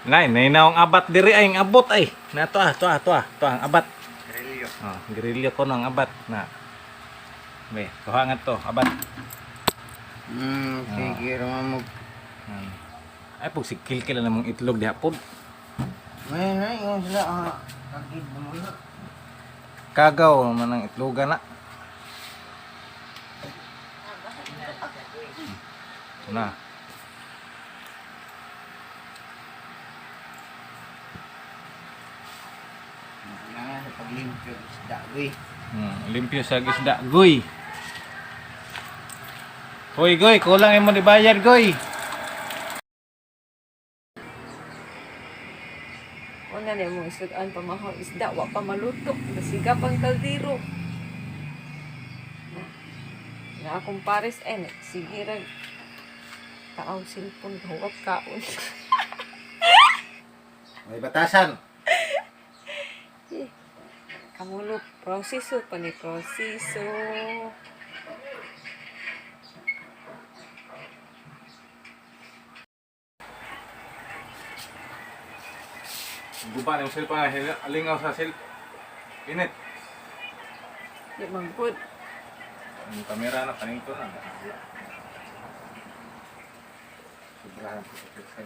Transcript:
Nay naong abat diri ay ang abot ay. Na to ang abat. Relyo. Oh, girilyo ko nang abat na. Be, kuha to, abat. Sige raman mo. Ay pug sikil namong itlog diha pod. May na yung sila kagid mo na. Kagaw man ang itloga na. Na. Kailangan sa paglimpyo isda, goy. Limpyo sa isda, goy. Hoy, goy, kulang mo dibayad, goy. Una na mong isudan pa mahal isda, wa pa maluto. Masigap ang kaldero. Na akong pares, sige rag. Taaw silpon, huwag kaon. May batasan. Kamulo, proseso pa ni proseso. Guba ng silpa, alingaw sa init. Di magpud. Ang kamera na kaning to na. Sobrahan ko sa